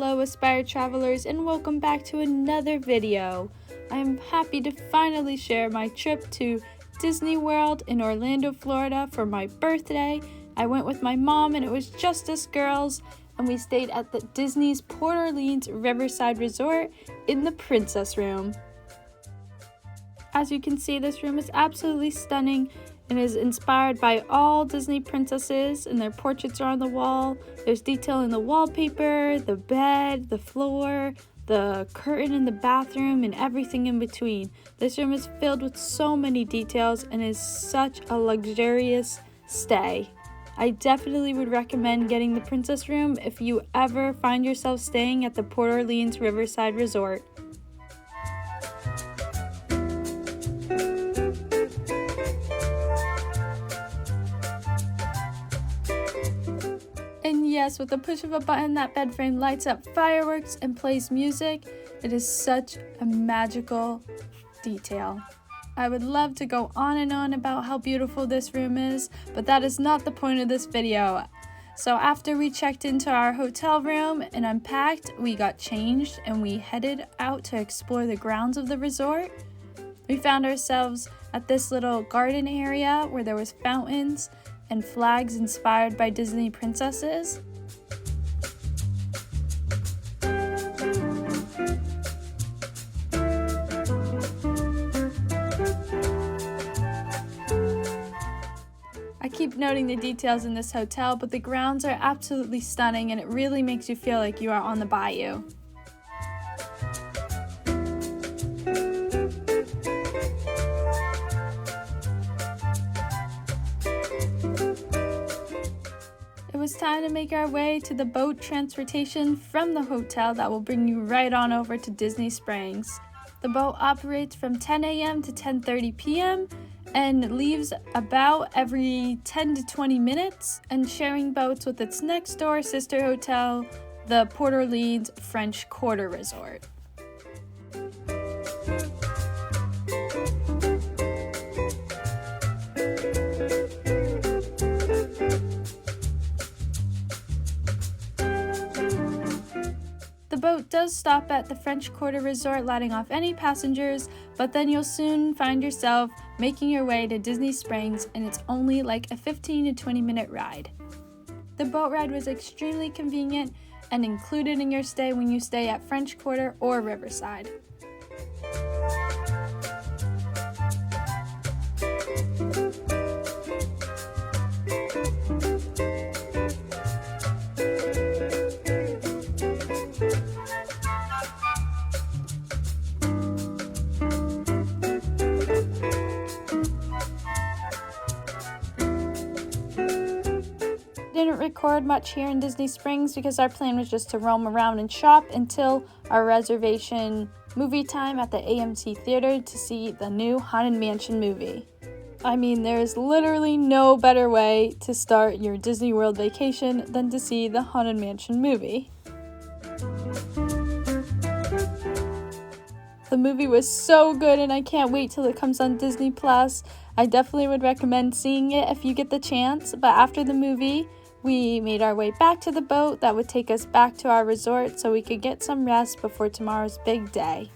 Hello Aspired Travelers, and welcome back to another video. I am happy to finally share my trip to Disney World in Orlando, Florida for my birthday. I went with my mom and it was just us girls, and we stayed at the Disney's Port Orleans Riverside Resort in the Princess Room. As you can see, this room is absolutely stunning and is inspired by all Disney princesses, and their portraits are on the wall. There's detail in the wallpaper, the bed, the floor, the curtain in the bathroom, and everything in between. This room is filled with so many details and is such a luxurious stay. I definitely would recommend getting the Princess Room if you ever find yourself staying at the Port Orleans Riverside Resort. And yes, with the push of a button, that bed frame lights up fireworks and plays music. It is such a magical detail. I would love to go on and on about how beautiful this room is, but that is not the point of this video. So after we checked into our hotel room and unpacked, we got changed and we headed out to explore the grounds of the resort. We found ourselves at this little garden area where there was fountains and flags inspired by Disney princesses. I keep noting the details in this hotel, but the grounds are absolutely stunning and it really makes you feel like you are on the bayou. It was time to make our way to the boat transportation from the hotel that will bring you right on over to Disney Springs. The boat operates from 10 a.m. to 10:30 p.m. and leaves about every 10 to 20 minutes, and sharing boats with its next door sister hotel, the Port Orleans French Quarter Resort. The boat does stop at the French Quarter Resort, letting off any passengers, but then you'll soon find yourself making your way to Disney Springs, and it's only like a 15 to 20 minute ride. The boat ride was extremely convenient and included in your stay when you stay at French Quarter or Riverside. Didn't record much here in Disney Springs because our plan was just to roam around and shop until our reservation movie time at the AMC Theater to see the new Haunted Mansion movie. I mean, there is literally no better way to start your Disney World vacation than to see the Haunted Mansion movie. The movie was so good and I can't wait till it comes on Disney Plus. I definitely would recommend seeing it if you get the chance, but after the movie, we made our way back to the boat that would take us back to our resort so we could get some rest before tomorrow's big day.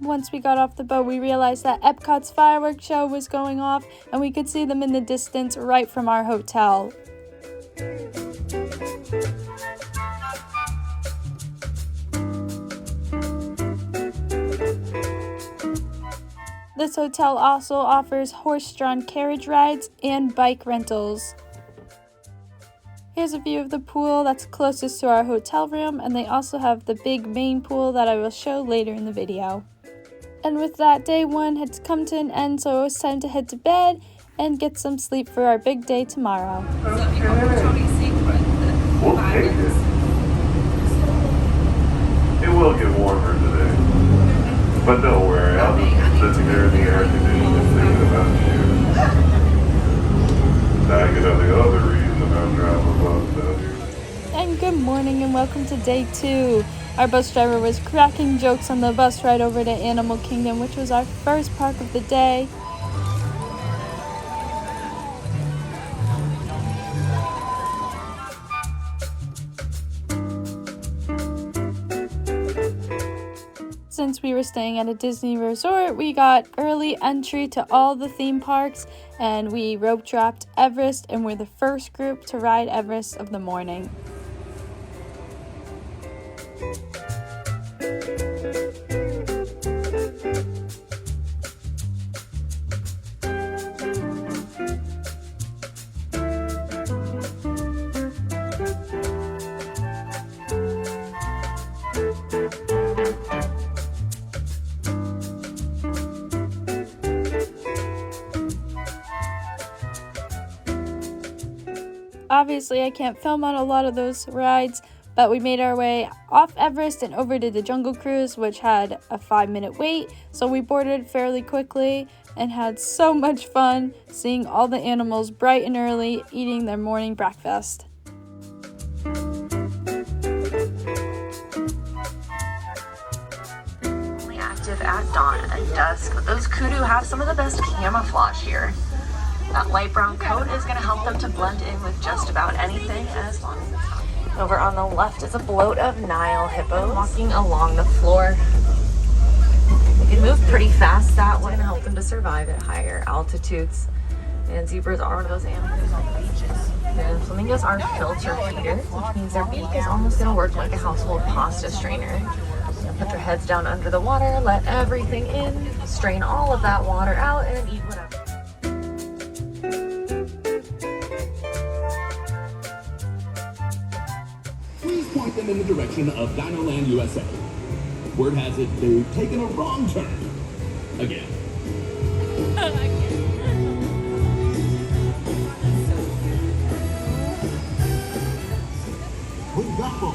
Once we got off the boat, we realized that Epcot's fireworks show was going off and we could see them in the distance right from our hotel. This hotel also offers horse-drawn carriage rides and bike rentals. Here's a view of the pool that's closest to our hotel room, and they also have the big main pool that I will show later in the video. And with that, day one had come to an end, so it was time to head to bed and get some sleep for our big day tomorrow. We'll take it. It will get warmer today. But don't worry, I'll just sit here in the air conditioning thinking about you. Now I get the other reason about driving buses out here. And good morning and welcome to day 2. Our bus driver was cracking jokes on the bus ride over to Animal Kingdom, which was our first park of the day. Since we were staying at a Disney resort, we got early entry to all the theme parks, and we rope dropped Everest, and we're the first group to ride Everest of the morning. Obviously, I can't film on a lot of those rides, but we made our way off Everest and over to the Jungle Cruise, which had a 5-minute wait, so we boarded fairly quickly and had so much fun seeing all the animals bright and early eating their morning breakfast. Only active at dawn and dusk, but those kudu have some of the best camouflage here. That light brown coat is going to help them to blend in with just about anything as long as it's hot. Over on the left is a bloat of Nile hippos walking along the floor. They can move pretty fast. That will help them to survive at higher altitudes. And zebras are one of those animals on the beaches. And flamingos are filter feeders, which means their beak is almost going to work like a household pasta strainer. Put their heads down under the water, let everything in, strain all of that water out, and eat whatever. Please point them in the direction of Dinoland, USA. Word has it they've taken a wrong turn. Again. With Gumbo,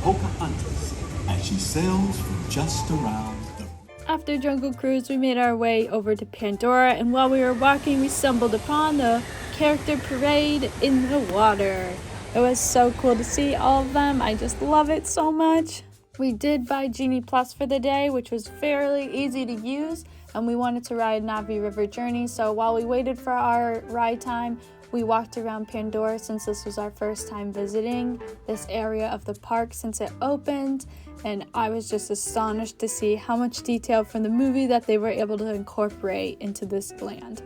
Pocahontas, as she sails from just around the... After Jungle Cruise, we made our way over to Pandora, and while we were walking, we stumbled upon the character parade in the water. It was so cool to see all of them. I just love it so much. We did buy Genie Plus for the day, which was fairly easy to use, and we wanted to ride Navi River Journey, so while we waited for our ride time, we walked around Pandora since this was our first time visiting this area of the park since it opened, and I was just astonished to see how much detail from the movie that they were able to incorporate into this land.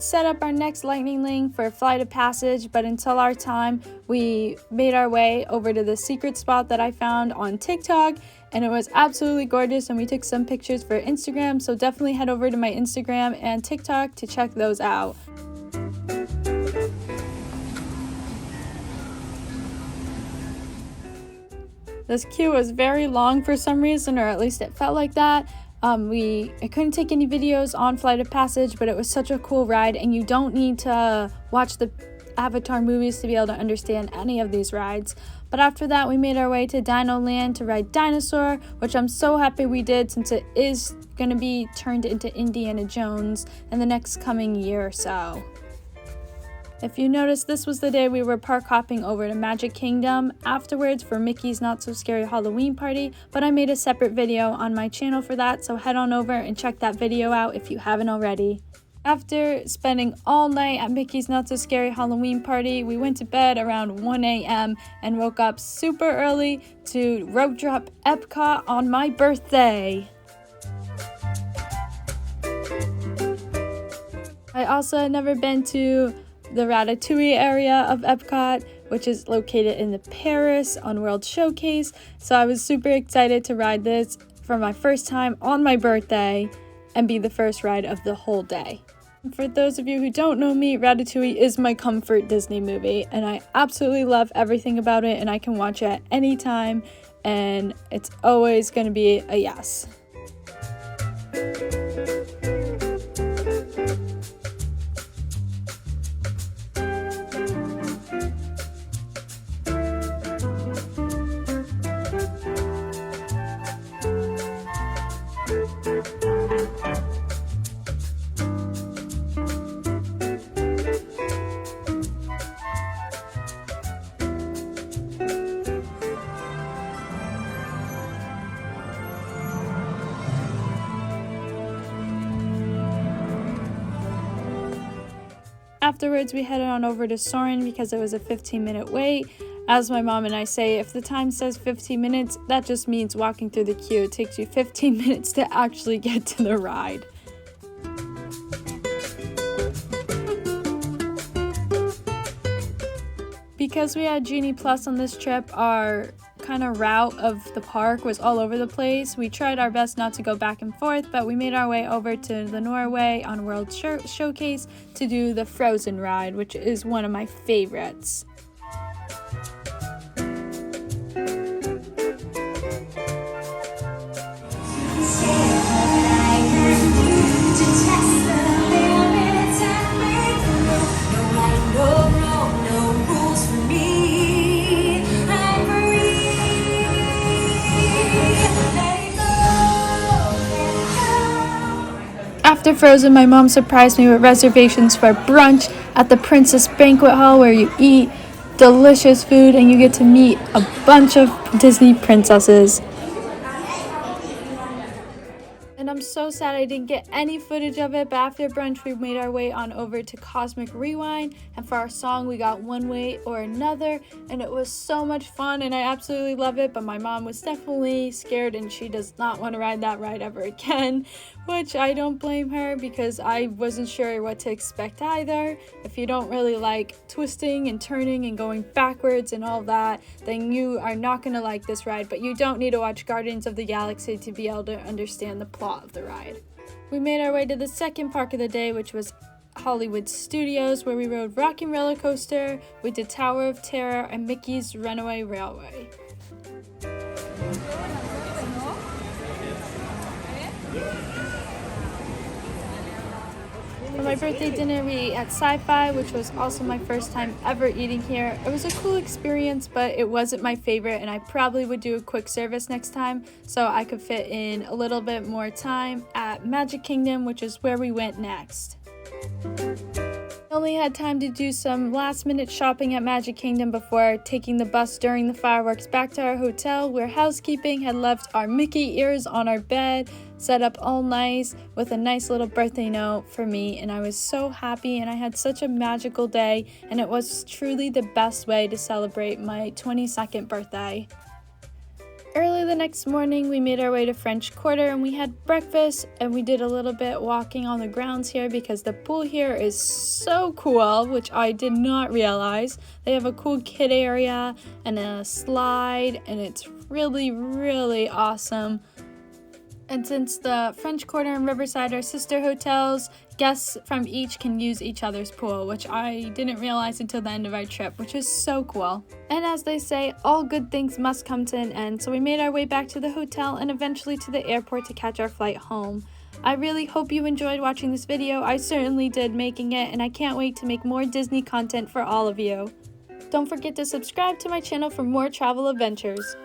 Set up our next lightning lane for a flight of passage, but until our time, we made our way over to the secret spot that I found on TikTok, and it was absolutely gorgeous, and we took some pictures for Instagram, so definitely head over to my Instagram and TikTok to check those out. This queue was very long for some reason, or at least it felt like that. I couldn't take any videos on Flight of Passage, but it was such a cool ride, and you don't need to watch the Avatar movies to be able to understand any of these rides. But after that, we made our way to Dino Land to ride Dinosaur, which I'm so happy we did since it is going to be turned into Indiana Jones in the next coming year or so. If you notice, this was the day we were park hopping over to Magic Kingdom afterwards for Mickey's Not So Scary Halloween Party, but I made a separate video on my channel for that, so head on over and check that video out if you haven't already. After spending all night at Mickey's Not So Scary Halloween Party, we went to bed around 1 a.m. and woke up super early to rope drop Epcot on my birthday. I also had never been to the Ratatouille area of Epcot, which is located in the Paris on World Showcase, so I was super excited to ride this for my first time on my birthday and be the first ride of the whole day. For those of you who don't know me, Ratatouille is my comfort Disney movie, and I absolutely love everything about it, and I can watch it at any time, and it's always going to be a yes. Afterwards, we headed on over to Soarin' because it was a 15-minute wait. As my mom and I say, if the time says 15 minutes, that just means walking through the queue. It takes you 15 minutes to actually get to the ride. Because we had Genie Plus on this trip, our kind of route of the park was all over the place. We tried our best not to go back and forth, but we made our way over to the Norway on World Showcase to do the Frozen ride, which is one of my favorites. After Frozen, my mom surprised me with reservations for brunch at the Princess Banquet Hall, where you eat delicious food and you get to meet a bunch of Disney princesses. And I'm so sad I didn't get any footage of it, but after brunch we made our way on over to Cosmic Rewind, and for our song we got One Way or Another, and it was so much fun and I absolutely love it, but my mom was definitely scared and she does not want to ride that ride ever again, which I don't blame her because I wasn't sure what to expect either. If you don't really like twisting and turning and going backwards and all that, then you are not going to like this ride, but you don't need to watch Guardians of the Galaxy to be able to understand the plot of the ride. We made our way to the second park of the day, which was Hollywood Studios, where we rode Rockin' Roller Coaster, we did Tower of Terror, and Mickey's Runaway Railway. For my birthday dinner, we ate at Sci-Fi, which was also my first time ever eating here. It was a cool experience, but it wasn't my favorite, and I probably would do a quick service next time so I could fit in a little bit more time at Magic Kingdom, which is where we went next. I only had time to do some last-minute shopping at Magic Kingdom before taking the bus during the fireworks back to our hotel, where housekeeping had left our Mickey ears on our bed, set up all nice with a nice little birthday note for me, and I was so happy and I had such a magical day, and it was truly the best way to celebrate my 22nd birthday. Early the next morning, we made our way to French Quarter and we had breakfast, and we did a little bit walking on the grounds here because the pool here is so cool, which I did not realize. They have a cool kid area and a slide, and it's really, really awesome. And since the French Quarter and Riverside are sister hotels, guests from each can use each other's pool, which I didn't realize until the end of our trip, which is so cool. And as they say, all good things must come to an end, so we made our way back to the hotel and eventually to the airport to catch our flight home. I really hope you enjoyed watching this video. I certainly did making it, and I can't wait to make more Disney content for all of you. Don't forget to subscribe to my channel for more travel adventures.